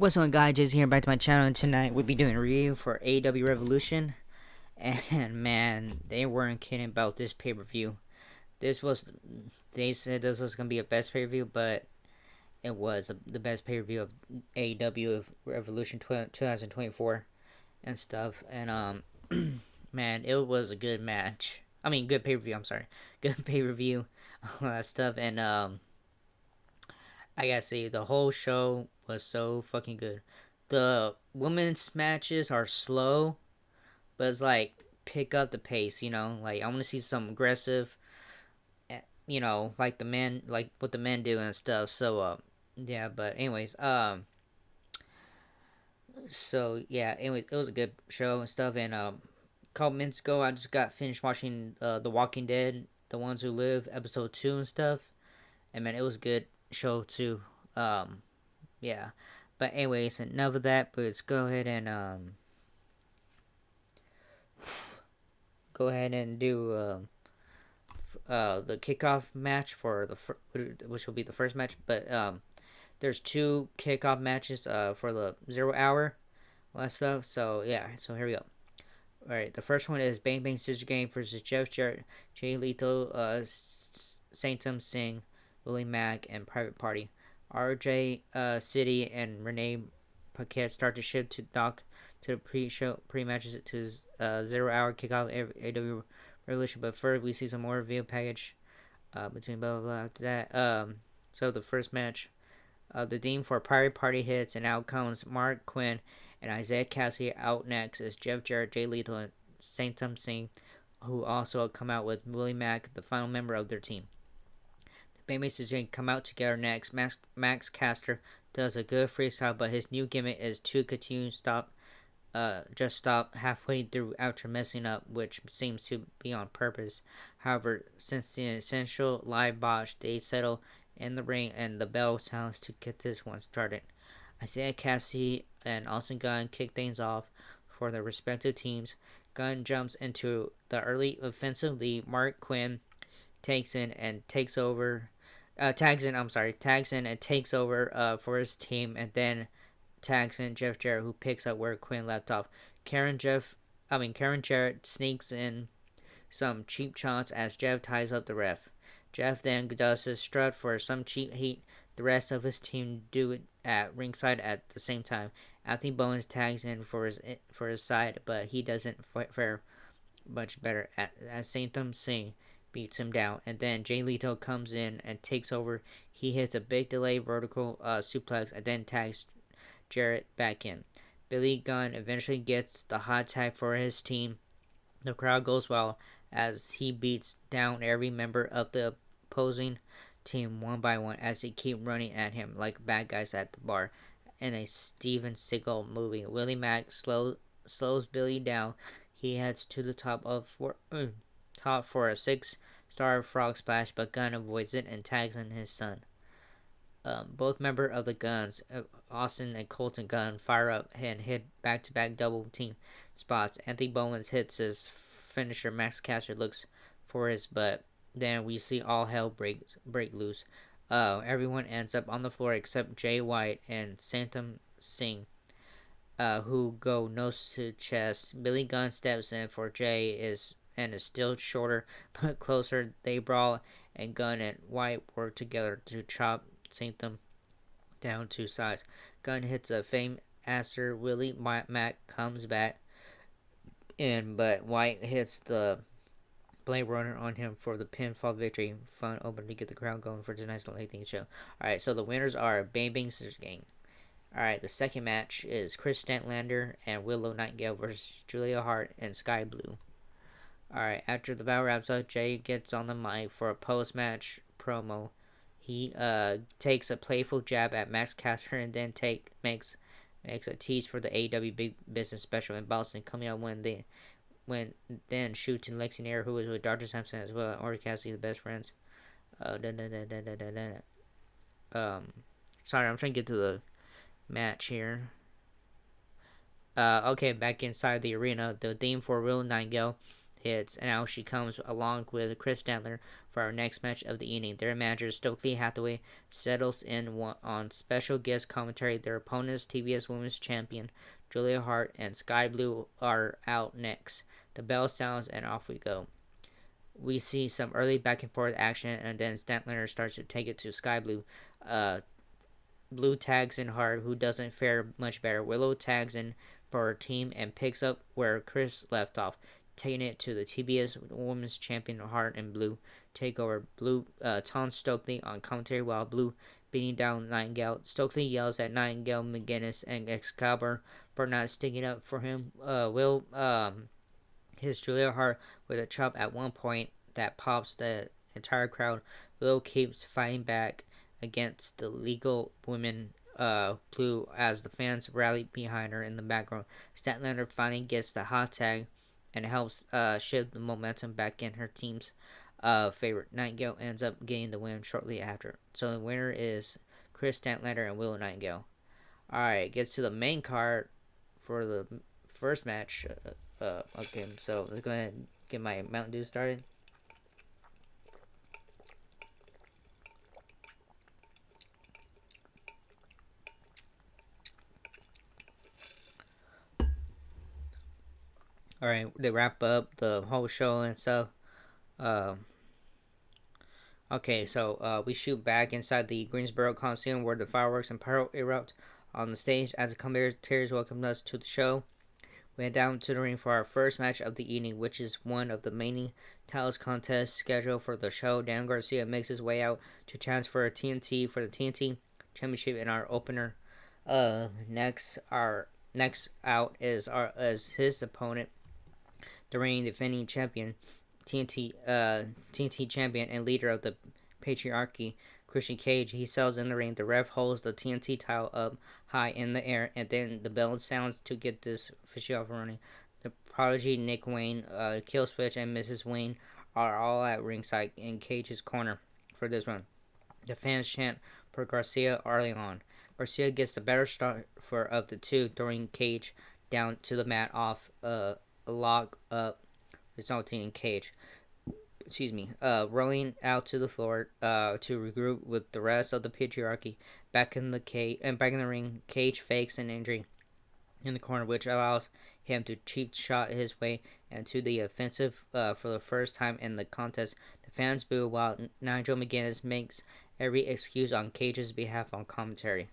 What's up, guys? Jason here, back to my channel, and tonight we'll be doing a review for AEW Revolution. And man, they weren't kidding about this pay-per-view. This was, they said this was gonna be a best pay-per-view, but it was the best pay-per-view of AEW of Revolution 2024 and stuff. And man, it was a good match. I mean, good pay-per-view. I'm sorry, good pay-per-view, all that stuff. And I gotta say, the whole show was so fucking good. The women's matches are slow, but it's like pick up the pace. Like I want to see some aggressive. Like the men, like what the men do and stuff. So, yeah. But anyways, so yeah. Anyway, it was a good show and stuff. And a couple minutes ago, I just got finished watching The Walking Dead, The Ones Who Live, episode 2 and stuff. And man, it was a good show too. Yeah. But anyways, enough of that. But let's go ahead and do the kickoff match for which will be the first match. But there's two kickoff matches for the 0 hour, all that stuff. So yeah. So here we go. All right. The first one is Bang Bang Scissor Gang versus Jeff Jarrett, Jay Lethal, Saintum Singh, Willie Mack, and Private Party. RJ City and Renee Paquette start to ship to Doc to the pre-matches to his 0 hour kickoff AW Revolution. But first, we see some more reveal package between blah blah blah. After that, so the first match, the theme for Private Party hits, and out comes Mark Quinn and Isaiah Cassidy. Out next is Jeff Jarrett, Jay Lethal, and Saintum Singh, who also come out with Willie Mack, the final member of their team. Baymates is going to come out together next. Max Caster does a good freestyle, but his new gimmick is to continue just stop halfway through after messing up, which seems to be on purpose. However, since the essential live botch, they settle in the ring and the bell sounds to get this one started. Isaiah Cassidy and Austin Gunn kick things off for their respective teams. Gunn jumps into the early offensive lead. Mark Quinn takes in and takes over tags in and takes over for his team, and then tags in Jeff Jarrett, who picks up where Quinn left off. Karen Jarrett sneaks in some cheap shots as Jeff ties up the ref. Jeff then does his strut for some cheap heat. The rest of his team do it at ringside at the same time. Anthony Bowens tags in for his side, but he doesn't fare much better as Saintum Singh beats him down, and then Jay Leto comes in and takes over. He hits a big delay vertical suplex and then tags Jarrett back in. Billy Gunn eventually gets the hot tag for his team. The crowd goes wild as he beats down every member of the opposing team one by one as they keep running at him like bad guys at the bar in a Steven Seagal movie. Willie Mack slows Billy down. He heads to the top for a 6-star frog splash, but Gunn avoids it and tags in his son. Both members of the Guns, Austin and Colton Gunn, fire up and hit back-to-back double team spots. Anthony Bowens hits his finisher. Max Caster looks for his, but then we see all hell break loose. Everyone ends up on the floor except Jay White and Saintum Singh, who go nose to chest. Billy Gunn steps in for Jay is still shorter but closer. They brawl, and Gunn and White work together to chop Saintum down two sides. Gunn hits a fame asser. Willie Mack comes back in, but White hits the Blade Runner on him for the pinfall victory. Fun opener to get the crowd going for tonight's late show. Alright, so the winners are Bang Bang Scissors Gang. Alright, the second match is Chris Statlander and Willow Nightingale versus Julia Hart and Sky Blue. Alright, after the battle wraps up, Jay gets on the mic for a post-match promo. He takes a playful jab at Max Caster and then makes a tease for the AEW Big Business Special in Boston, coming out when then shooting Lexi Nair, who was with Dr. Sampson as well, or Cassidy, the best friends. Sorry, I'm trying to get to the match here. Okay, back inside the arena, the theme for Real Nightingale hits, and out she comes along with Chris Statler for our next match of the evening. Their manager Stokely Hathaway settles in on special guest commentary. Their opponents, TBS Women's Champion Julia Hart and Sky Blue, are out next. The bell sounds and off we go. We see some early back and forth action, and then Statler starts to take it to Sky Blue. Blue tags in Hart, who doesn't fare much better. Willow tags in for her team and picks up where Chris left off, taking it to the TBS Women's Champion. Hart and Blue take over. Blue taunts Stokely on commentary while Blue beating down Nightingale. Stokely yells at Nightingale, McGinnis, and Excalibur for not sticking up for him. Will hits Julia Hart with a chop at one point that pops the entire crowd. Will keeps fighting back against the legal women Blue as the fans rally behind her in the background. Statlander finally gets the hot tag and helps shift the momentum back in her team's favorite. Nightingale ends up getting the win shortly after. So the winner is Chris Statlander and Willow Nightingale. Alright, gets to the main card for the first match. Okay, so let's go ahead and get my Mountain Dew started. Alright, they wrap up the whole show and stuff. Okay, so we shoot back inside the Greensboro Coliseum where the fireworks and pyro erupt on the stage as the commentators welcome us to the show. We head down to the ring for our first match of the evening, which is one of the many titles contests scheduled for the show. Dan Garcia makes his way out to challenge for a TNT for the TNT Championship in our opener. Next out is his opponent, the reigning defending champion, TNT champion and leader of the patriarchy, Christian Cage. He sells in the ring. The ref holds the TNT title up high in the air, and then the bell sounds to get this official off running. The Prodigy, Nick Wayne, Killswitch, and Mrs. Wayne are all at ringside in Cage's corner for this one. The fans chant for Garcia early on. Garcia gets the better start of the two, throwing Cage down to the mat off a log up, resulting in Cage rolling out to the floor to regroup with the rest of the patriarchy. Back in the ring, Cage fakes an injury in the corner, which allows him to cheap shot his way into the offensive for the first time in the contest. The fans boo while Nigel McGuinness makes every excuse on Cage's behalf on commentary.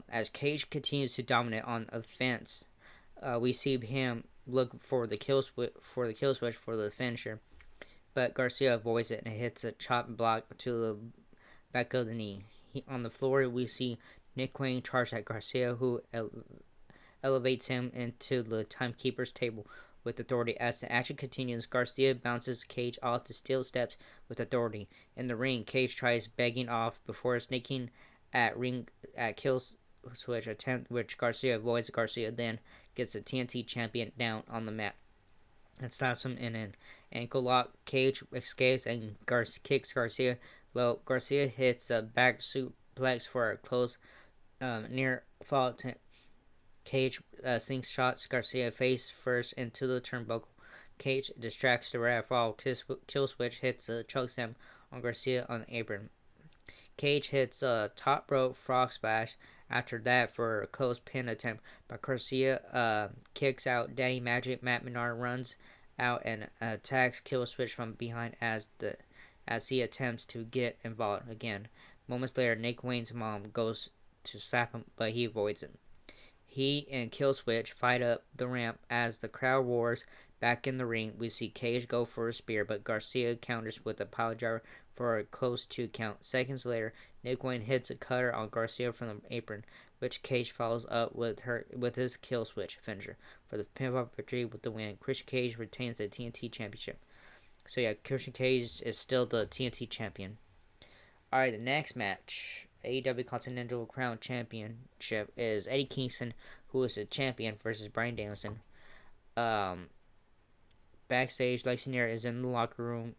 As Cage continues to dominate on offense, we see him look for the kill switch for the finisher, but Garcia avoids it and hits a chop block to the back of the knee. On the floor, we see Nick Wayne charge at Garcia, who elevates him into the timekeeper's table with authority. As the action continues, Garcia bounces Cage off the steel steps with authority. In the ring, Cage tries begging off before sneaking at kill switch attempt, which Garcia avoids. Garcia then gets the TNT champion down on the mat and stops him in an ankle lock. Cage escapes and kicks Garcia low. Garcia hits a back suplex for a close near fall. Cage sinks shots Garcia face first into the turnbuckle. Cage distracts the ref while Killswitch hits a chokeslam on Garcia on the apron. Cage hits a top rope frog splash after that for a close pin attempt, but Garcia kicks out Daddy Magic. Matt Menard runs out and attacks Killswitch from behind as he attempts to get involved again. Moments later, Nick Wayne's mom goes to slap him, but he avoids it. He and Killswitch fight up the ramp as the crowd roars. Back in the ring, we see Cage go for a spear, but Garcia counters with a pile driver for a close 2 count. Seconds later, Nick Wayne hits a cutter on Garcia from the apron, which Cage follows up with his Killswitch finisher for the pinfall victory with the win. Christian Cage retains the TNT Championship. So yeah, Christian Cage is still the TNT Champion. Alright, the next match, AEW Continental Crown Championship, is Eddie Kingston, who is the champion, versus Bryan Danielson. Backstage, Lexi Nair is in the locker room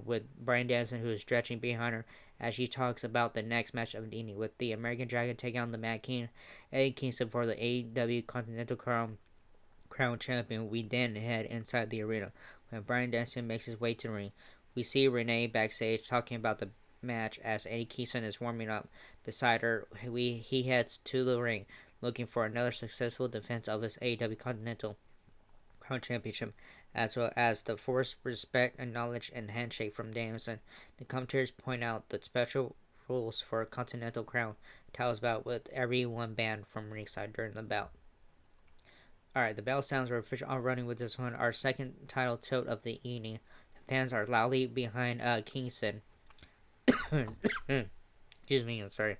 with Bryan Danielson, who is stretching behind her as she talks about the next match of the evening, with the American Dragon taking on the Mad King, Eddie Kingston, for the AEW Continental Crown crowned champion, we then head inside the arena. When Bryan Danielson makes his way to the ring, we see Renee backstage talking about the match as Eddie Kingston is warming up beside her. He heads to the ring looking for another successful defense of his AEW Continental Crown Championship, as well as the forced respect, acknowledge, and handshake from Danielson. The commentators point out the special rules for a Continental Crown titles bout with everyone banned from ringside during the bout. Alright, the bell sounds are official running with this one. Our second title tilt of the evening. The fans are loudly behind Kingston. Excuse me, I'm sorry.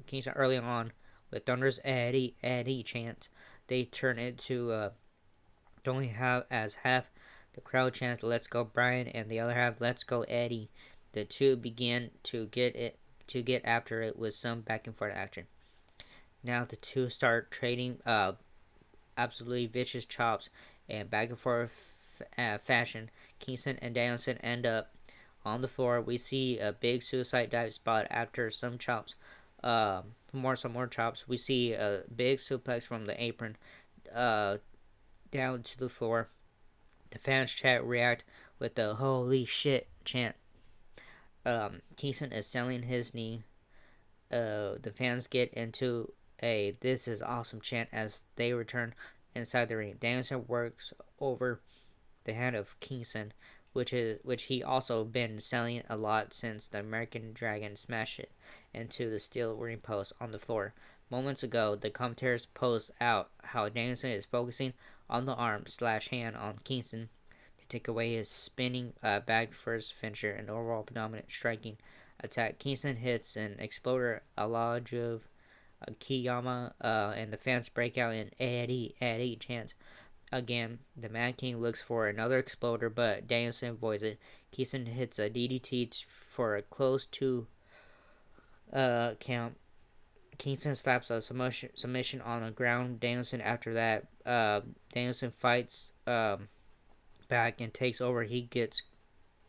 Kingston early on with Thunder's Eddie, Eddie chant. They turn it to only have as half the crowd chants "Let's go Bryan" and the other half "Let's go Eddie." The two begin to get after it with some back and forth action. Now the two start trading absolutely vicious chops and back and forth fashion. Kingston and Danielson end up on the floor. We see a big suicide dive spot after some chops. Some more chops. We see a big suplex from the apron down to the floor. The fans react with the "Holy shit" chant. Kingston is selling his knee. The fans get into a "This is awesome" chant as they return inside the ring. Danielson works over the hand of Kingston, which he also been selling a lot since the American Dragon smashed it into the steel ring post on the floor. Moments ago, the commentators post out how Danielson is focusing on the arm / hand on Kingston to take away his spinning back first finisher and overall dominant striking attack. Kingston hits an exploder a la Juve Kiyama, and the fans break out in Eddie, Eddie chants. Again, the Mad King looks for another exploder, but Danielson avoids it. Kingston hits a DDT for a close 2 count. Kingston slaps a submission on the ground. Danielson after that. Danielson fights back and takes over. He gets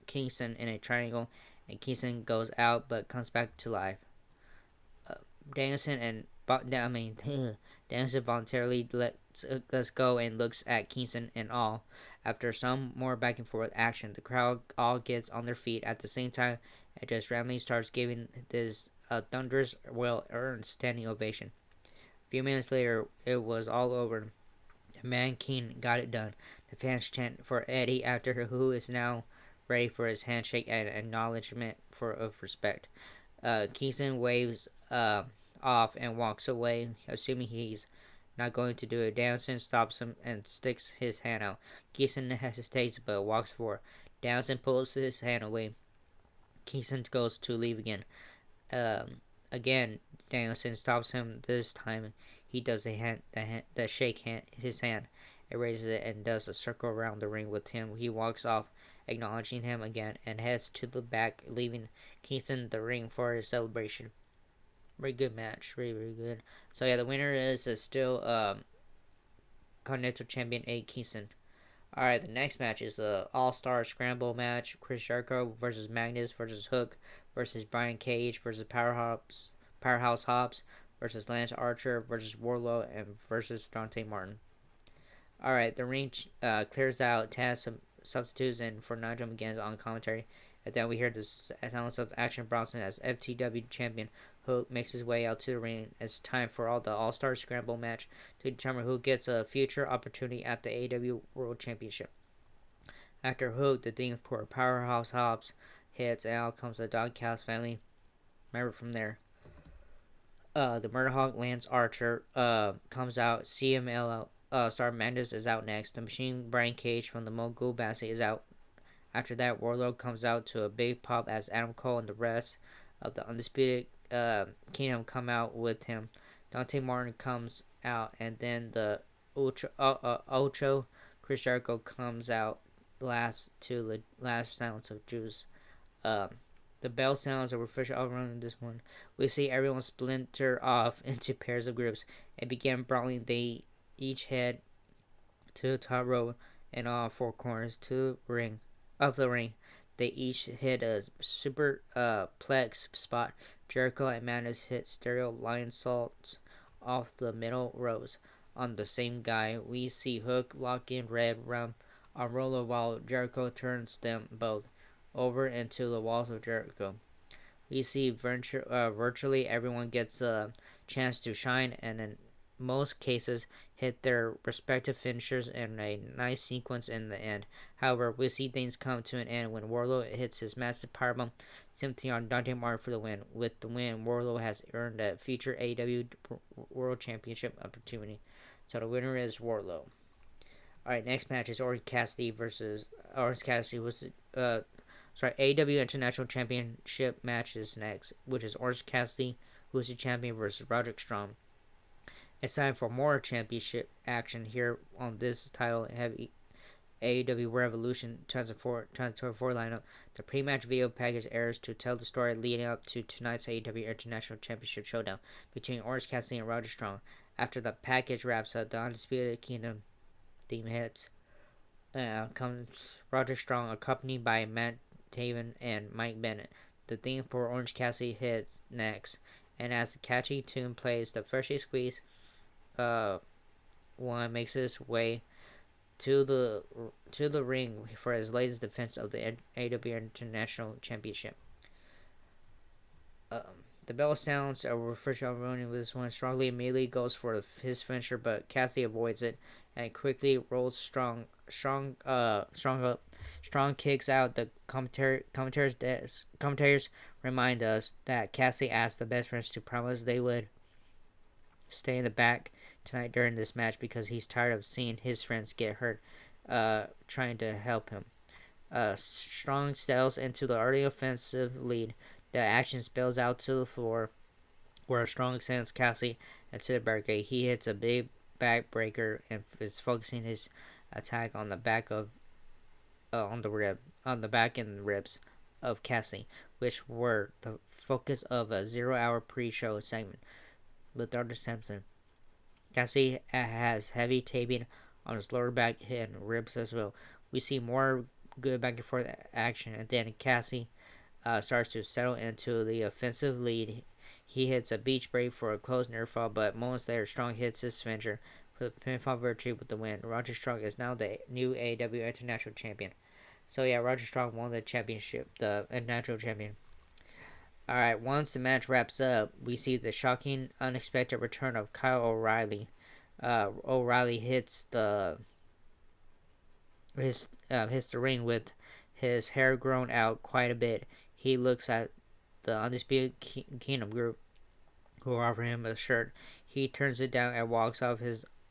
Kingston in a triangle, and Kingston goes out but comes back to life. Danielson voluntarily lets go and looks at Kingston in awe. After some more back and forth action, the crowd all gets on their feet at the same time and just randomly starts giving this thunderous, well-earned standing ovation. A few minutes later, it was all over. The Man King got it done. The fans chant for Eddie after who is now ready for his handshake and acknowledgement of respect. Kingston waves off and walks away, assuming he's not going to do it. Danielson stops him and sticks his hand out. Kingston hesitates but walks forward. Danielson pulls his hand away. Kingston goes to leave again. Again, Danielson stops him. This time, he does the shake his hand. It raises it and does a circle around the ring with him. He walks off, acknowledging him again, and heads to the back, leaving Kingston the ring for his celebration. Very good match, very good. So yeah, the winner is still Continental Champion Eddie Kingston. Alright, the next match is a All-Star Scramble match. Chris Jericho versus Magnus versus Hook versus Brian Cage versus Powerhouse Hobbs versus Lance Archer versus Wardlow and versus Dante Martin. Alright, the ring clears out, Taz some substitutes and for Nigel McGuinness on commentary. And then we hear the sounds of Action Bronson as FTW champion. Hook makes his way out to the ring. It's time for the All-Star Scramble match to determine who gets a future opportunity at the AEW World Championship. After Hook, the theme for Powerhouse Hobbs hits, and out comes the Doghouse family member from there. The Murderhawk Lance Archer comes out. CMLL Star Mendes is out next. The Machine Brian Cage from the Mogul Basket is out. After that, Wardlow comes out to a big pop as Adam Cole and the rest of the Undisputed Kingdom come out with him. Dante Martin comes out, and then the Ocho Chris Jericho comes out last to the last sounds of Juice. The bell sounds are official overrun this one. We see everyone splinter off into pairs of groups and begin brawling. They each head to the top row and all four corners to the ring. Of the ring, they each hit a super plex spot. Jericho and Magnus hit stereo lion salts off the middle rows. on the same guy. We see Hook lock in Red around on Rollo while Jericho turns them both over into the walls of Jericho. We see virtually everyone gets a chance to shine and in most cases hit their respective finishers in a nice sequence in the end. However, we see things come to an end when Wardlow hits his massive powerbomb simply on Dante Martin for the win. With the win, Wardlow has earned a future AEW World Championship opportunity. So the winner is Wardlow. Alright, next match is Orange Cassidy versus Orange Cassidy was AEW International Championship matches next, which is Orange Cassidy, who is the champion, versus Roderick Strong. It's time for more championship action here on this title heavy AEW Revolution 2024 lineup. The pre-match video package airs to tell the story leading up to tonight's AEW International Championship showdown between Orange Cassidy and Roderick Strong. After the package wraps up, the Undisputed Kingdom theme hits. Comes Roderick Strong, accompanied by Matt Taven and Mike Bennett. The theme for Orange Cassidy hits next, and as the catchy tune plays, the freshly squeezed one makes his way to the ring for his latest defense of the AEW International Championship. The bell sounds. We're first running with this one. Strongly immediately goes for his finisher, but Cassidy avoids it and quickly rolls strong kicks out. The commentators remind us that Cassidy asked the best friends to promise they would stay in the back tonight during this match because he's tired of seeing his friends get hurt trying to help him. Strong sails into the early offensive lead. The action spills out to the floor where Strong sends Cassidy into the barricade. He hits a big backbreaker and is focusing his attack on the back of on the back and ribs of Cassidy, which were the focus of a 0-hour pre-show segment with Dr. Sampson. Cassidy has heavy taping on his lower back and ribs as well. We see more good back and forth action, and then Cassidy starts to settle into the offensive lead. He hits a beach break for a close near fall, but moments later, Strong hits his finisher for the pinfall victory with the win. Roger Strong is now the new AEW International Champion. So yeah, Roger Strong won the championship, the International Champion. Alright, once the match wraps up, we see the shocking, unexpected return of Kyle O'Reilly. O'Reilly hits the ring with his hair grown out quite a bit. He looks at the Undisputed Kingdom group who offer him a shirt. He turns it down and walks off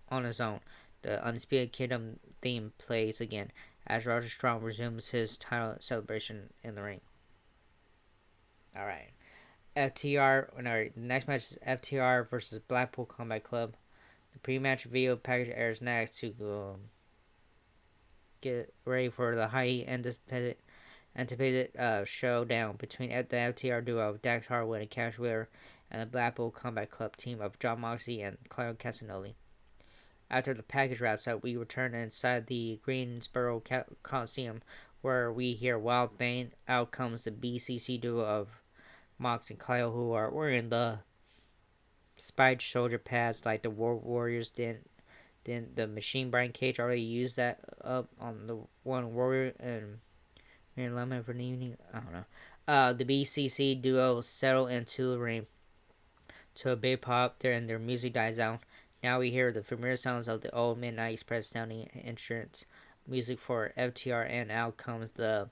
on his own. The Undisputed Kingdom theme plays again as Roger Strong resumes his title celebration in the ring. Alright. The next match is FTR versus Blackpool Combat Club. The pre-match video package airs next to get ready for the high anticipated showdown between the FTR duo of Dax Harwood and Cash Wheeler and the Blackpool Combat Club team of Jon Moxley and Claudio Castagnoli. After the package wraps up, we return inside the Greensboro Coliseum, where we hear Wild Thing. Out comes the BCC duo of Mox and Claudio, who are wearing the spiked shoulder pads like the Warriors did. Then the Machine Brian Cage already used that up on the one Warrior and Lemon for the evening. I don't know. The BCC duo settle into the ring to a big pop there, and their music dies out. Now we hear the familiar sounds of the old Midnight Express sounding insurance music for FTR, and out comes the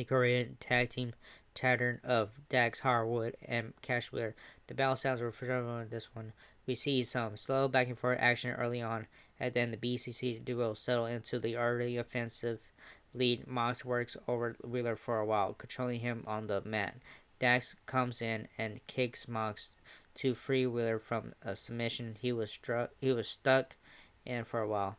Korean tag team pattern of Dax Harwood and Cash Wheeler. The battle sounds were for on this one. We see some slow back and forth action early on, and then the BCC duo settle into the early offensive lead. Mox works over Wheeler for a while, controlling him on the mat. Dax comes in and kicks Mox to free Wheeler from a submission he was stuck in for a while.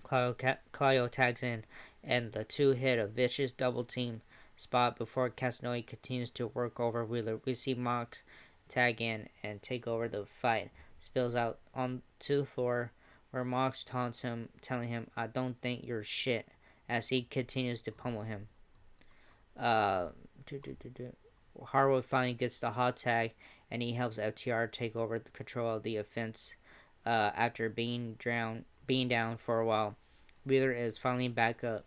Claudio tags in, and the two hit a vicious double team spot before Castagnoli continues to work over Wheeler. We see Mox tag in and take over the fight. Spills out onto the floor where Mox taunts him, telling him, "I don't think you're shit," as he continues to pummel him. Harwood finally gets the hot tag, and he helps FTR take over the control of the offense After being down for a while, Wheeler is finally back up.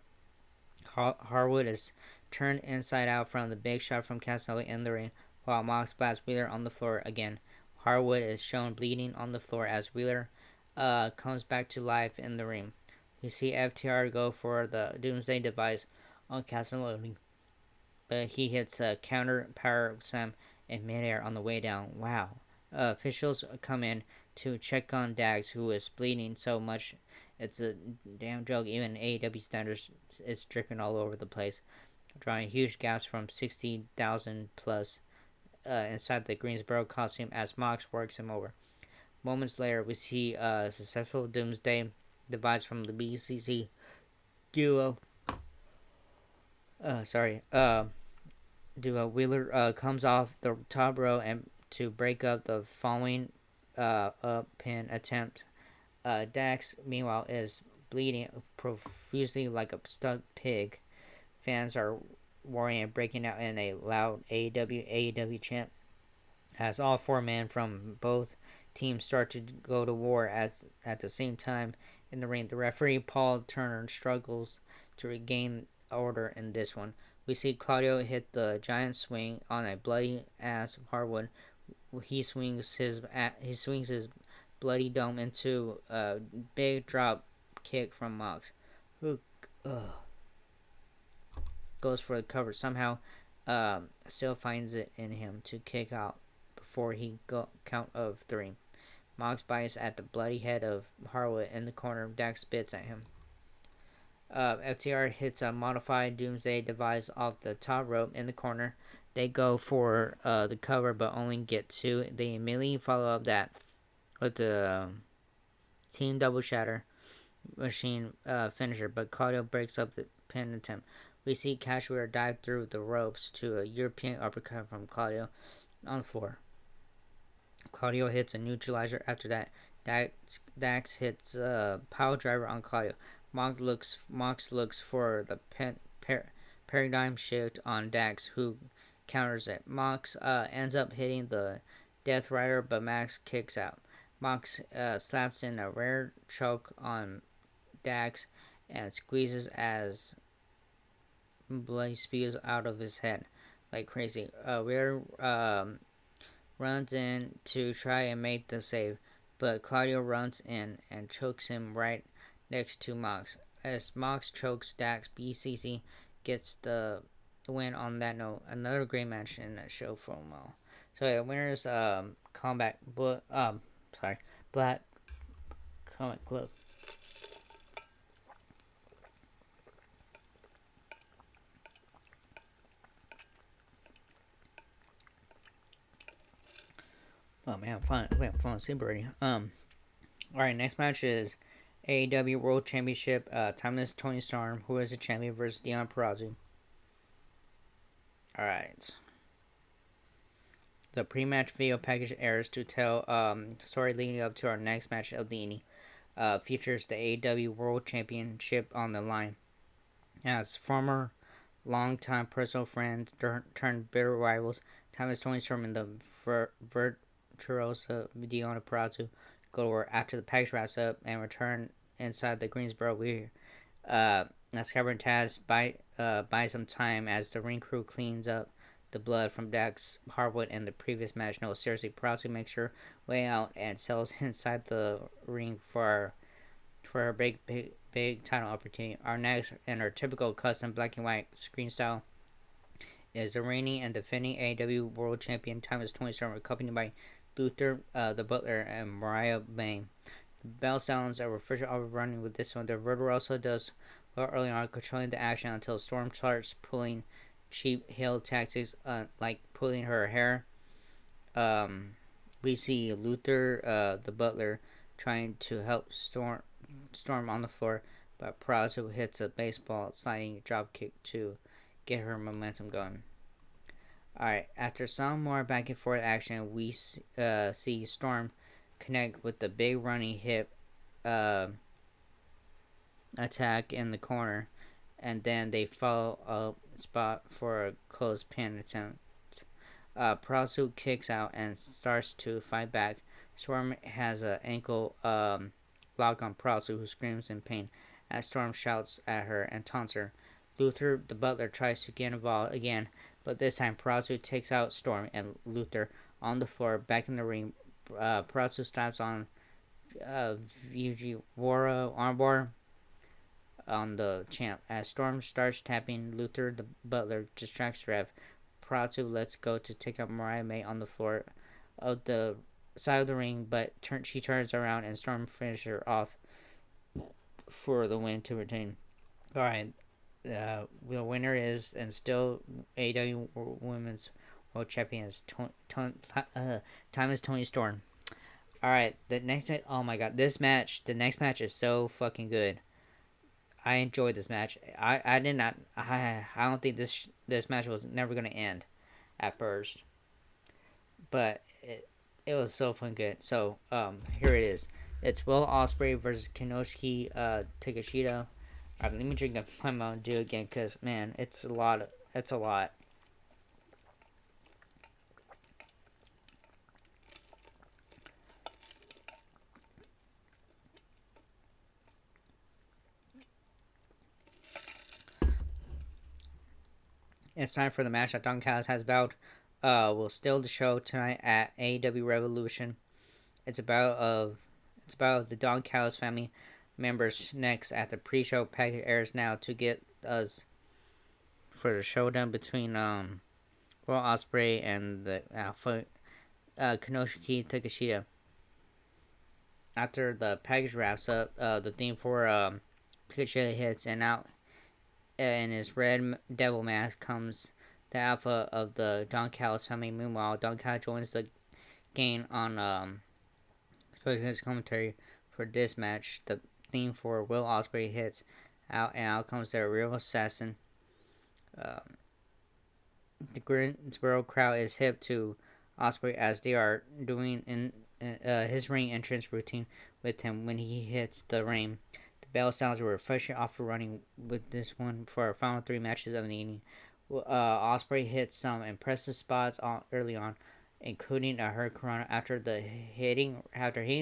Harwood is turned inside out from the big shot from Casanova in the ring, while Mox blasts Wheeler on the floor again. Harwood is shown bleeding on the floor as Wheeler comes back to life in the ring. We see FTR go for the Doomsday device on Casanova, but he hits a counter power slam in midair on the way down. Wow. Officials come in to check on Dax, who is bleeding so much it's a damn joke. Even AEW standards, it's dripping all over the place, drawing huge gaps from 60,000 plus inside the Greensboro Coliseum as Mox works him over. Moments later, we see a successful Doomsday device from the BCC duo. Duo Wheeler comes off the top row and to break up the following up pin attempt. Dax, meanwhile, is bleeding profusely like a stuck pig. Fans are roaring and breaking out in a loud AEW chant as all four men from both teams start to go to war at the same time in the ring. The referee, Paul Turner, struggles to regain order in this one. We see Claudio hit the giant swing on a bloody ass hardwood. He swings his bloody dome into a big drop kick from Mox, who goes for the cover. Somehow, still finds it in him to kick out before he count of three. Mox bites at the bloody head of Harwood in the corner. Dax spits at him. FTR hits a modified Doomsday device off the top rope in the corner. They go for the cover, but only get two. They immediately follow up that with the team double shatter machine finisher, but Claudio breaks up the pin attempt. We see Cash Wheeler dive through the ropes to a European uppercut from Claudio on the floor. Claudio hits a neutralizer after that. Dax hits a power driver on Claudio. Mox looks for the paradigm shift on Dax, who counters it. Mox ends up hitting the Death Rider, but Max kicks out. Mox slaps in a rare choke on Dax and squeezes as blood spews out of his head like crazy. Weir runs in to try and make the save, but Claudio runs in and chokes him right next to Mox. As Mox chokes Dax, BCC gets the win on that note. Another great match in the show promo. So the winners Black Comic Club. Oh man, I'm falling asleep already. Alright, next match is AEW World Championship. Timeless Tony Storm, who is the champion, versus Deonna Purrazzo. Alright. The pre-match video package airs to tell story leading up to our next match of the evening. Features the AEW World Championship on the line. As former longtime personal friends turned bitter rivals, Timeless Tony Storm and the virtuosa Deonna Purrazzo go to war after the package wraps up and return inside the Greensboro Weir. As Cameron Taz buy some time as the ring crew cleans up the blood from Dax Harwood in the previous match. No, seriously, Purrazzo makes her way out and sells inside the ring for her big title opportunity. Our next, in our typical custom black and white screen style, is the reigning and defending AEW World Champion Timeless Tony Storm, accompanied by Luther, the Butler, and Mariah May. The bell sounds are official running with this one. The Virtuoso does well early on, controlling the action until Storm starts pulling cheap heel tactics, like pulling her hair. We see Luther, the Butler, trying to help Storm on the floor, but Purrazzo hits a baseball sliding drop kick to get her momentum going. Alright, after some more back and forth action, we see Storm connect with the big running hip attack in the corner, and then they follow up spot for a close pin attempt. Perazzo kicks out and starts to fight back. Storm has an ankle lock on Perazzo, who screams in pain as Storm shouts at her and taunts her. Luther, the butler, tries to get involved again, but this time Perazzo takes out Storm and Luther on the floor. Back in the ring, Perazzo stabs on Fujiwara armbar on the champ. As Storm starts tapping, Luther, the butler, distracts Rev. Perazzo lets go to take out Mariah May on the floor of the side of the ring, but she turns around and Storm finishes her off for the win to retain. All right, the winner is and still AEW Women's World Champion is time is Toni Storm. All right, the next match. Oh my god, this match. The next match is so fucking good. I enjoyed this match. I did not. I don't think this match was never gonna end, at first, but it was so fun good. So here it is. It's Will Ospreay versus Kinoshiki Takeshita. Alright, let me drink my Mountain Dew again, cause man, it's a lot. It's a lot. It's time for the match that Don Callis has vowed will steal the show tonight at AEW Revolution. It's about the Don Callis family members next at the pre-show package airs now to get us for the showdown between Will Ospreay and the Alpha Kinoshiki Takeshita. After the package wraps up, the theme for Takeshita hits and out in his red devil mask comes the alpha of the Don Callis family. Meanwhile, Don Callis joins the gang on his commentary for this match. The theme for Will Ospreay hits out, and out comes the real assassin. The Greensboro crowd is hip to Ospreay as they are doing in his ring entrance routine with him when he hits the ring. The bell sounds a refreshing offer running with this one for our final 3 matches of the evening. Ospreay hits some impressive spots early on, including a Hurricanrana. After hitting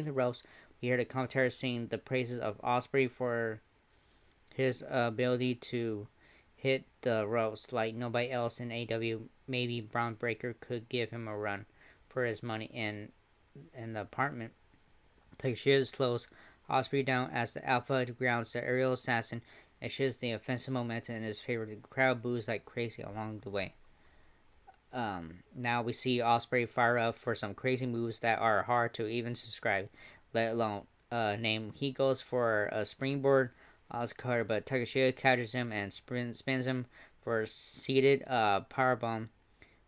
the ropes, we hear the commentator sing the praises of Ospreay for his ability to hit the ropes like nobody else in AEW. Maybe Braun Breaker could give him a run for his money in the apartment. Takeshita slows Ospreay down as the Alpha grounds the aerial assassin and shifts the offensive momentum in his favor. The crowd boos like crazy along the way. Now we see Ospreay fire up for some crazy moves that are hard to even describe, let alone name. He goes for a springboard Oscar, but Takeshita catches him and spins him for a seated powerbomb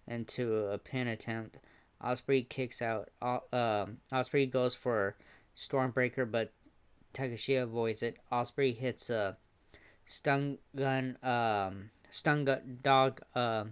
into a pin attempt. Ospreay kicks out. Ospreay goes for Stormbreaker, but Takeshita avoids it. Ospreay hits a stun dog. How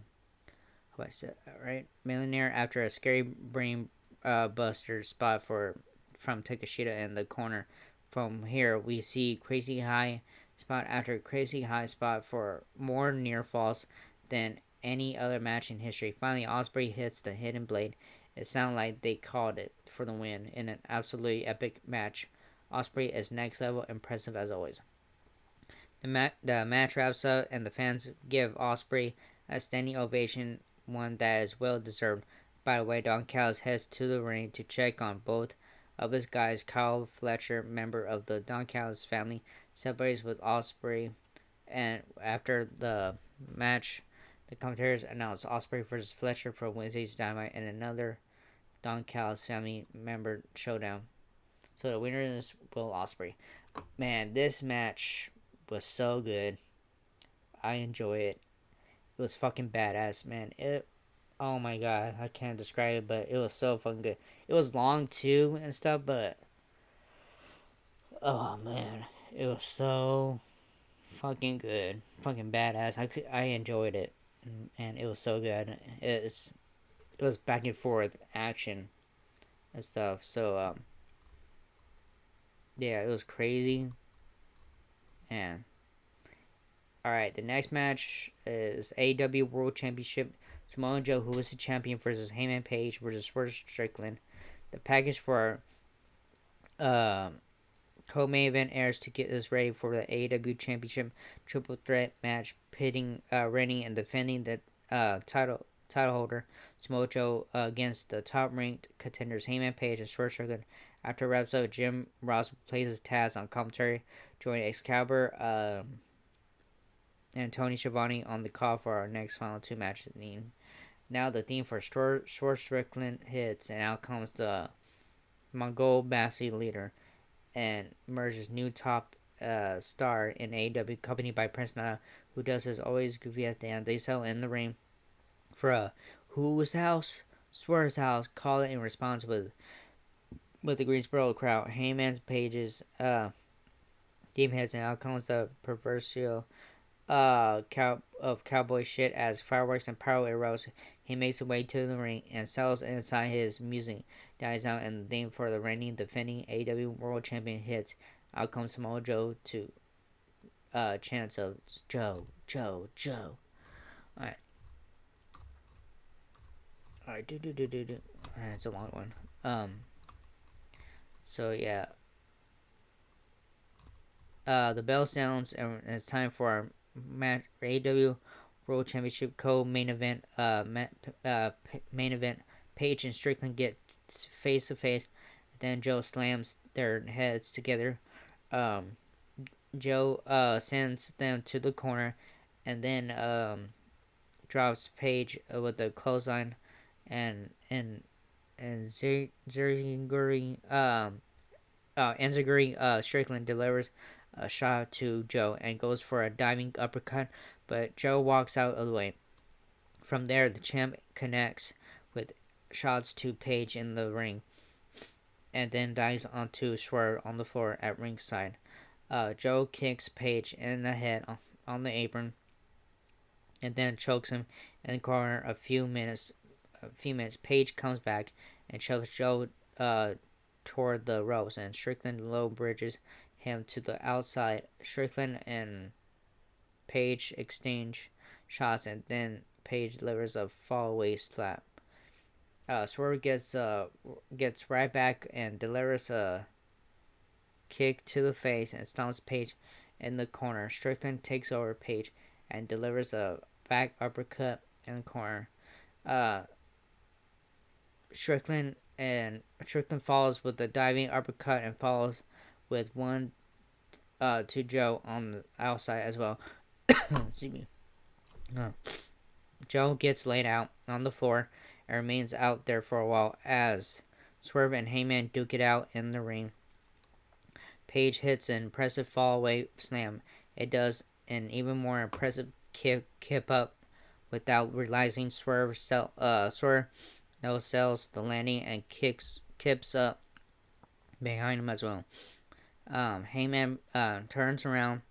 I said that right? Millionaire after a scary brain buster spot from Takeshita in the corner. From here, we see crazy high spot after crazy high spot for more near falls than any other match in history. Finally, Ospreay hits the hidden blade. It sounded like they called it for the win in an absolutely epic match. Ospreay is next level impressive as always. The match wraps up and the fans give Ospreay a standing ovation, one that is well deserved. By the way, Don Callis heads to the ring to check on both of his guys. Kyle Fletcher, member of the Don Callis family, celebrates with Ospreay, and after the match, the commentators announced Ospreay versus Fletcher for Wednesday's Dynamite and another Don Callis family member showdown. So the winner is Will Ospreay. Man, this match was so good. I enjoy it. It was fucking badass, man. Oh my god, I can't describe it, but it was so fucking good. It was long too and stuff, but oh man, it was so fucking good, fucking badass. I enjoyed it, and it was so good. It was back and forth action and stuff. So yeah, it was crazy. And all right, the next match is AEW World Championship Samoa Joe, who was the champion, versus Heyman Page versus Swerve Strickland. The package for uh, co-main event airs to get us ready for the AEW Championship Triple Threat match, pitting reigning and defending the title holder Samoa Joe against the top-ranked contenders Heyman Page and Swerve Strickland. After it wraps up, Jim Ross places Taz on commentary, joining Excalibur and Tony Schiavone on the call for our next final two matches. Now the theme for Swerve Strickland hits, and out comes the Mongol Bassi leader and emerges new top star in AEW, accompanied by Prince Nana, who does his always goofy at the end. They settle in the ring for a "Whose house?" Swerve's house. Call it in response with the Greensboro crowd. Heyman's Pages team heads, and out comes the perversial of cowboy shit as fireworks and pyro erupts. He makes his way to the ring and settles inside. His music dies out, and the theme for the reigning defending AEW World Champion hits. Out comes Samoa Joe to chants of Joe, Joe, Joe. Alright. Alright, do. It's a long one. So yeah. The bell sounds, and it's time for our match, AEW World Championship co-main event. Main event. Page and Strickland get face to face. Then Joe slams their heads together. Joe sends them to the corner, and then drops Page with the clothesline, and Enziguri Strickland delivers a shot to Joe and goes for a diving uppercut, but Joe walks out of the way. From there, the champ connects with shots to Page in the ring, and then dives onto Swerve on the floor at ringside. Joe kicks Page in the head on the apron, and then chokes him in the corner. A few minutes, Page comes back and shoves Joe toward the ropes, and Strickland low bridges him to the outside. Strickland and Page exchange shots, and then Page delivers a fall-away slap. Swerve gets right back and delivers a kick to the face and stomps Page in the corner. Strickland takes over Page and delivers a back uppercut in the corner. Strickland follows with a diving uppercut and follows with one to Joe on the outside as well. Excuse me. Joe gets laid out on the floor and remains out there for a while as Swerve and Heyman duke it out in the ring. Page hits an impressive fall-away slam. It does an even more impressive kip up without realizing Swerve no sells the landing and kips up behind him as well. Heyman turns around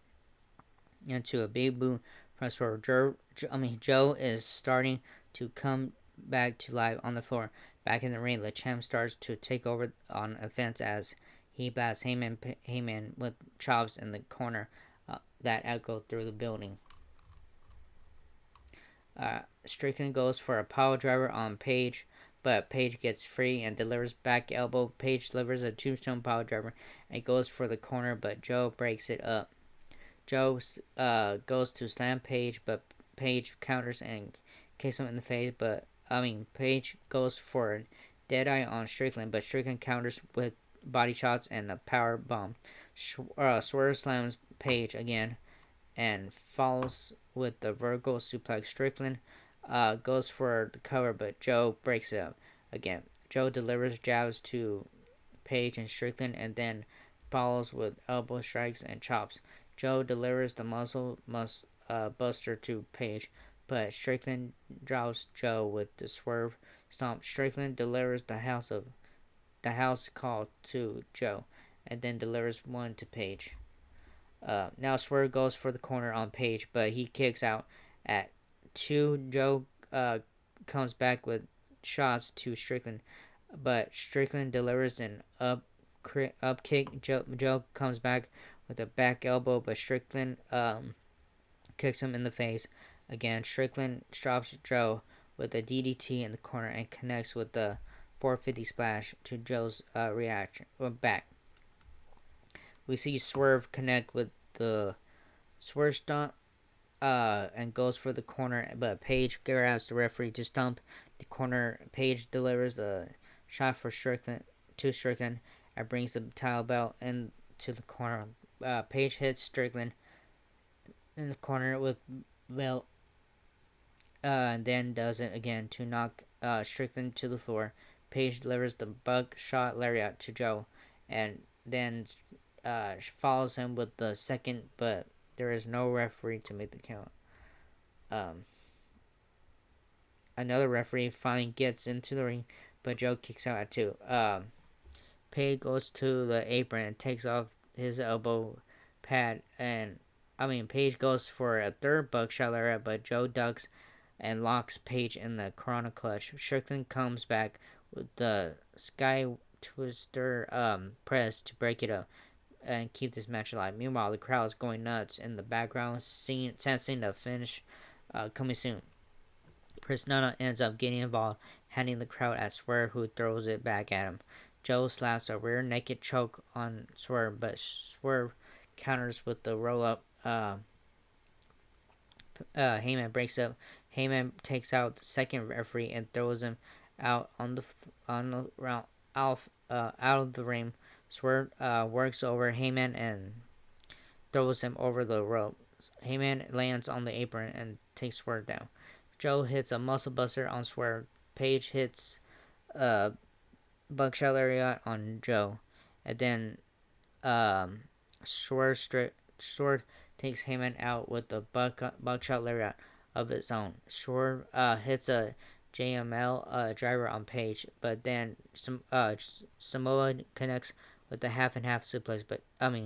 into a big boot from Swerve. Joe is starting to come back to life on the floor. Back in the ring, the champ starts to take over on offense as he blasts Heyman with chops in the corner that echo through the building. Strickland goes for a power driver on Page, but Page gets free and delivers back elbow. Page delivers a tombstone power driver and goes for the corner, but Joe breaks it up. Joe goes to slam Page, but Page counters and kicks him in the face. Page goes for a deadeye on Strickland, but Strickland counters with body shots and a power bomb. Swerve slams Page again and follows with the vertical suplex. Strickland goes for the cover, but Joe breaks it up again. Joe delivers jabs to Page and Strickland and then follows with elbow strikes and chops. Joe delivers the muscle buster to Page, but Strickland drops Joe with the swerve stomp. Strickland delivers the house call to Joe and then delivers one to Page. Now Swerve goes for the corner on Page, but he kicks out at 2. Joe comes back with shots to Strickland, but Strickland delivers an up kick. Joe comes back with a back elbow, but Strickland kicks him in the face. Again, Strickland drops Joe with a DDT in the corner and connects with the 450 splash to Joe's reaction back. We see Swerve connect with the Swerve stomp and goes for the corner, but Page grabs the referee to stump the corner. Page delivers the shot for Strickland to Strickland and brings the title belt into the corner. Page hits Strickland in the corner with belt, and then does it again to knock Strickland to the floor. Page delivers the buckshot lariat to Joe, and then follows him with the second, but there is no referee to make the count. Another referee finally gets into the ring, but Joe kicks out at 2. Page goes to the apron and takes off his elbow pad, and Page goes for a third buckshot lariat, but Joe ducks and locks Page in the Corona clutch. Strickland comes back with the Sky Twister press to break it up and keep this match alive. Meanwhile, the crowd is going nuts in the background, sensing the finish coming soon. Chris Nana ends up getting involved, handing the crowd at Swerve, who throws it back at him. Joe slaps a rear naked choke on Swerve, but Swerve counters with the roll up. Heyman breaks up. Heyman takes out the second referee and throws him out out of the ring. Swerve works over Heyman and throws him over the rope. Heyman lands on the apron and takes Swerve down. Joe hits a muscle buster on Swerve. Page hits a buckshot lariat on Joe, and then Swerve takes Heyman out with the buckshot lariat of its own. Swerve hits a JML driver on Page, but then Samoa connects with the half and half suplex.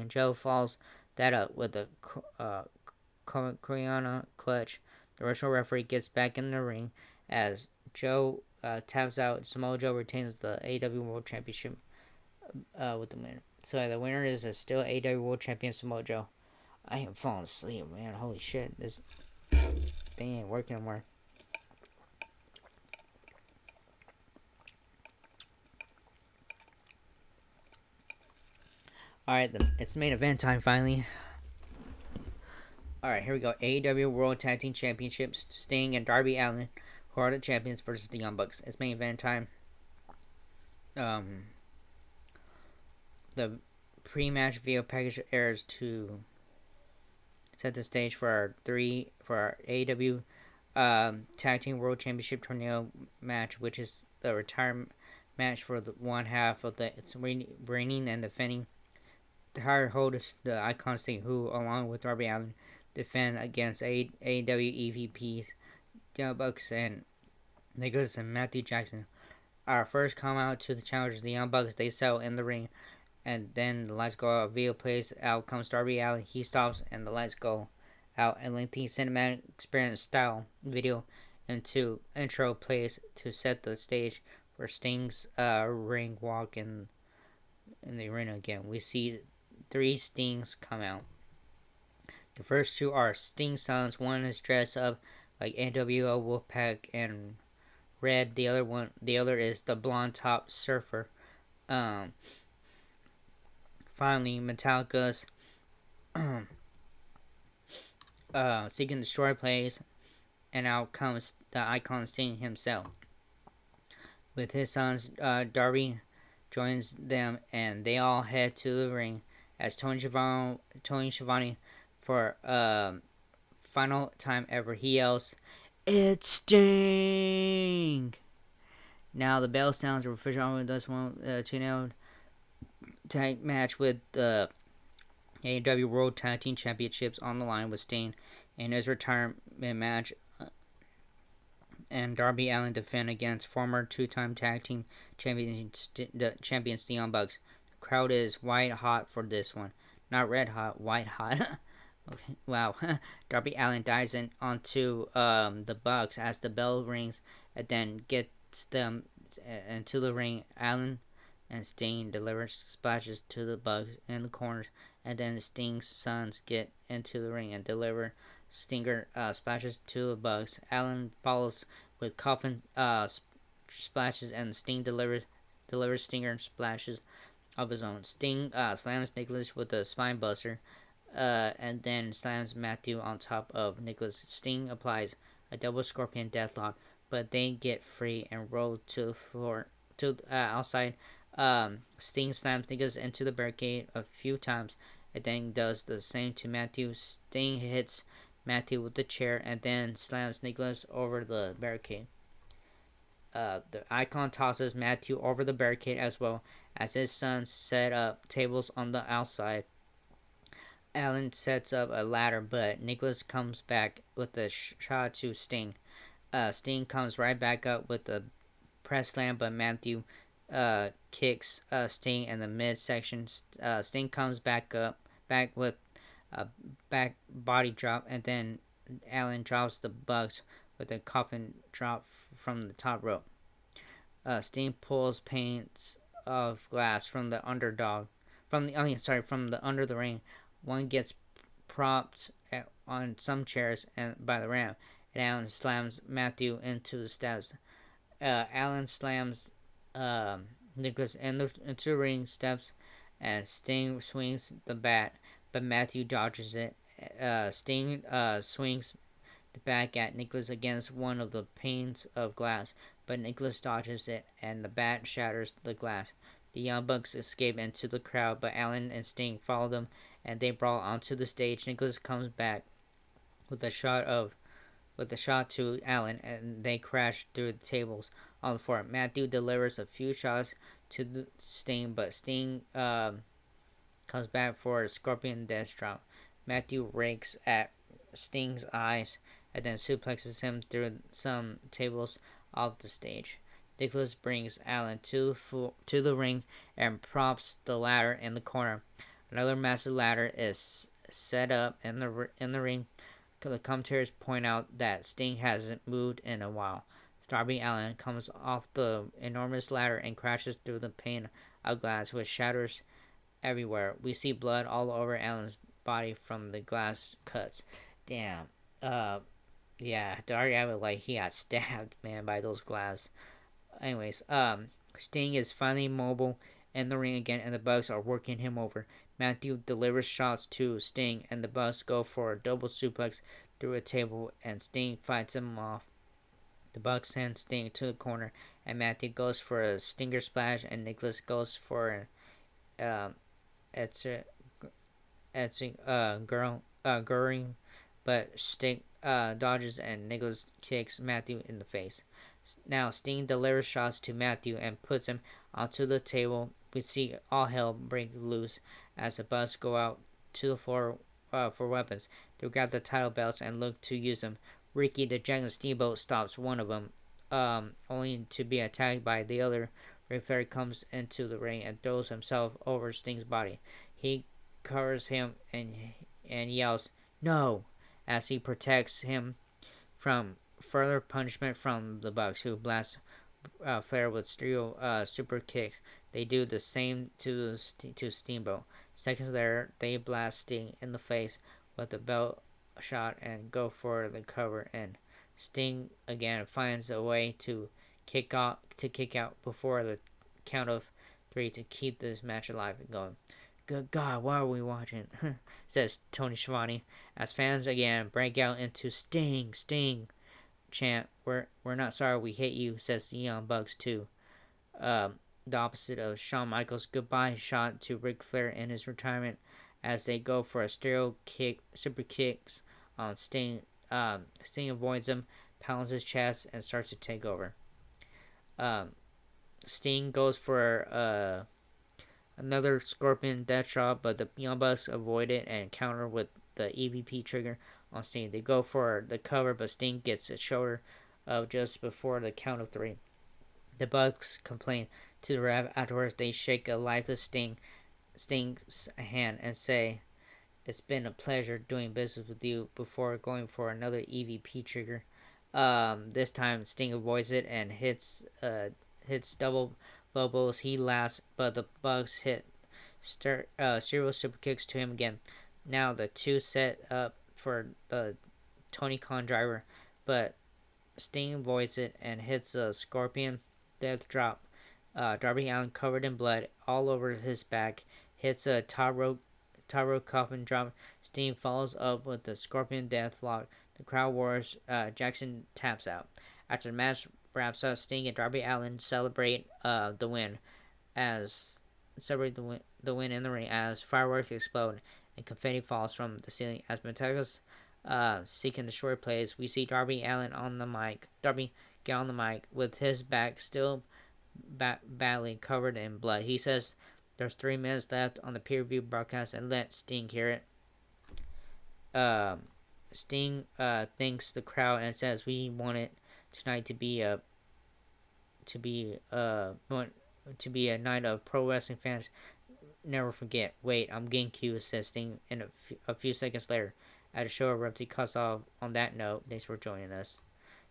Joe follows that up with a Koreana clutch. The original referee gets back in the ring as Joe taps out. Samoa Joe retains the AEW World Championship with the win. So the winner is still AEW World Champion Samoa Joe. I am falling asleep, man. Holy shit. This thing ain't working anymore. Alright, it's main event time finally. Alright, here we go. AEW World Tag Team Championships. Sting and Darby Allin, who are the champions, versus the Young Bucks. It's main event time. The pre-match video package airs to set the stage for our AEW Tag Team World Championship Tornado match, which is the retirement match for the one half of the reigning and defending title holders, the Icon Sting, who, along with Darby Allin, defend against AEW EVPs, Young Bucks, and Nicholas and Matthew Jackson. Our first come out to the challengers, the Young Bucks. They settle in the ring, and then the lights go out. Video plays. Out comes Darby Allin. He stops, and the lights go out. A lengthy cinematic experience style video into intro plays to set the stage for Sting's ring walk in the arena again. We see 3 Stings come out. The first 2 are Sting sons. One is dressed up like NWO Wolfpack and red. The other is the blonde top surfer. Finally, Metallica's Seek and Destroy plays, and out comes the Icon Sting himself. With his sons, Darby joins them, and they all head to the ring as Tony Schiavone, for final time ever, he yells, "It's Sting!" Now the bell sounds. We're officially on with this one. Tornado tag match with the AEW World Tag Team Championships on the line with Sting in his retirement match, and Darby Allin defend against former 2-time tag team champions, the Young Bucks. The crowd is white hot for this one. Not red hot, white hot. Okay, wow. Darby Allin dives in onto the Bucks as the bell rings, and then gets them into the ring. Allin and Sting deliver splashes to the Bucks in the corners, and then Sting's sons get into the ring and deliver Stinger splashes to the Bucks. Allin follows with coffin splashes, and Sting delivers Stinger splashes of his own. Sting slams Nicholas with a spine buster, and then slams Matthew on top of Nicholas. Sting applies a double scorpion deathlock, but they get free and roll to the floor to outside. Sting slams Nicholas into the barricade a few times, and then does the same to Matthew. Sting hits Matthew with the chair and then slams Nicholas over the barricade. The Icon tosses Matthew over the barricade as well as his son set up tables on the outside. Alan sets up a ladder, but Nicholas comes back with a shot to Sting. Sting comes right back up with the press slam, but Matthew kicks Sting in the midsection. Sting comes back with a back body drop, and then Alan drops the Bucks with a coffin drop from the top rope. Sting pulls panes of glass from the underdog, from the under the ring. One gets propped on some chairs and by the ramp, and Alan slams Matthew into the steps. Alan slams Nicholas into the ring steps, and Sting swings the bat, but Matthew dodges it. Sting swings the bat at Nicholas against one of the panes of glass, but Nicholas dodges it, and the bat shatters the glass. The Young Bucks escape into the crowd, but Alan and Sting follow them, and they brawl onto the stage. Nicholas comes back with a shot to Alan, and they crash through the tables on the floor. Matthew delivers a few shots to the Sting, but Sting comes back for a Scorpion Death Drop. Matthew rakes at Sting's eyes and then suplexes him through some tables off the stage. Nicholas brings Alan to the ring and props the ladder in the corner. Another massive ladder is set up in the ring. The commentators point out that Sting hasn't moved in a while. Darby Allin comes off the enormous ladder and crashes through the pane of glass, which shatters everywhere. We see blood all over Allen's body from the glass cuts. Damn. Yeah, Darby Allin, he got stabbed, man, by those glass. Anyways, Sting is finally mobile in the ring again, and the Bucks are working him over. Matthew delivers shots to Sting, and the Bucks go for a double suplex through a table, and Sting fights him off. The Bucks send Sting to the corner, and Matthew goes for a Stinger splash, and Nicholas goes for an Goring, but Sting dodges, and Nicholas kicks Matthew in the face. Now Sting delivers shots to Matthew and puts him onto the table. We see all hell break loose as the Bucks go out to the floor for weapons. They grab the title belts and look to use them. Ricky the Dragon Steamboat stops one of them, only to be attacked by the other. Ric Flair comes into the ring and throws himself over Sting's body. He covers him and yells, "No!" as he protects him from further punishment from the Bucks, who blast Flair with steel super kicks. They do the same to Steamboat. Seconds later, they blast Sting in the face with a belt shot and go for the cover. And Sting again finds a way to kick out before the count of 3 to keep this match alive and going. Good God, what are we watching? Says Tony Schiavone as fans again break out into Sting, Sting chant. We're not sorry we hate you, says the Young Bucks too. The opposite of Shawn Michaels' goodbye shot to Ric Flair in his retirement as they go for a super kicks on Sting. Sting avoids him, pounds his chest, and starts to take over. Sting goes for another Scorpion Death Drop, but the Young Bucks avoid it and counter with the EVP trigger on Sting. They go for the cover, but Sting gets a shoulder just before the count of 3. The Bucks complain to the ref afterwards. They shake a lifeless Sting's hand and say, "It's been a pleasure doing business with you," before going for another EVP trigger. This time Sting avoids it and hits double elbows. He laughs, but the Bucks hit serial super kicks to him again. Now the two set up for the Tony Khan driver, but Sting avoids it and hits a Scorpion Death Drop. Darby Allin, covered in blood all over his back, hits a top rope coffin drop. Sting follows up with the Scorpion Death Lock. The crowd roars. Jackson taps out. After the match wraps up, Sting and Darby Allin celebrate the win as the win in the ring as fireworks explode and confetti falls from the ceiling as Metallica's seeking the short plays. We see Darby Allin on the mic. Darby get on the mic with his back still badly covered in blood. He says there's 3 minutes left on the pay-per-view broadcast and let Sting hear it. Sting thanks the crowd and says we want it tonight to be a night of pro wrestling fans never forget. Wait, I'm getting cute, says Sting. And a few seconds later, at a show abruptly cuts off. On that note, thanks for joining us.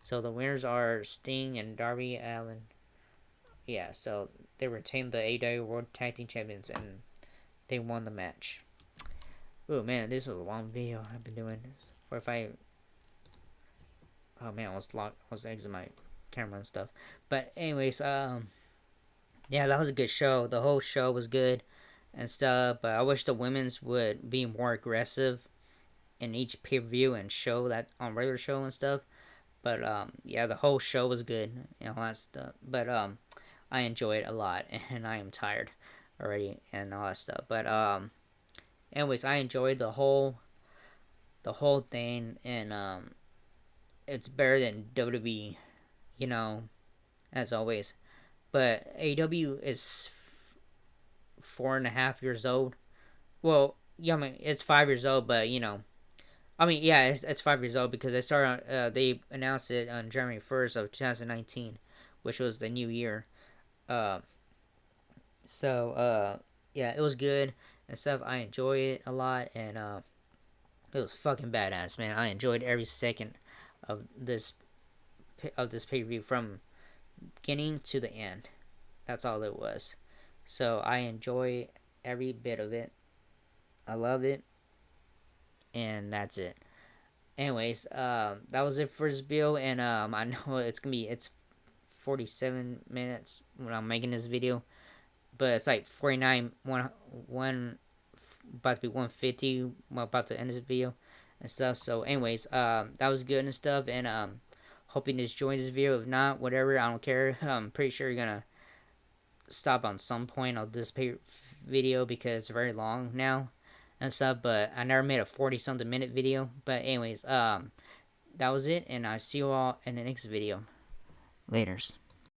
So the winners are Sting and Darby Allin. Yeah, so they retained the AEW World Tag Team Champions and they won the match. Oh man, this was a long video I've been doing. Or if I, oh man, I was exiting my camera and stuff. But anyways, yeah, that was a good show. The whole show was good and stuff. But I wish the women's would be more aggressive in each pay-per-view and show that on regular show and stuff. But yeah, the whole show was good and all that stuff. But I enjoy it a lot, and I am tired already and all that stuff. But anyways, I enjoyed the whole thing, and it's better than WWE, you know, as always. But AEW is 4.5 years old. Well, yeah, I mean it's 5 years old, but you know, I mean yeah, it's 5 years old because they started. They announced it on January 1st of 2019, which was the new year. Uh, so yeah, it was good and stuff. I enjoy it a lot, and it was fucking badass, man. I enjoyed every second of this pay per view from beginning to the end. That's all it was. So I enjoy every bit of it. I love it, and that's it. Anyways, that was it for this video, and I know it's 47 minutes when I'm making this video, but it's like 49 one about to be 150. About to end this video and stuff. So, anyways, that was good and stuff, and hoping to join this video. If not, whatever, I don't care. I'm pretty sure you're gonna stop on some point of this video because it's very long now and stuff. But I never made a 40-something minute video. But anyways, that was it, and I see you all in the next video. Laters.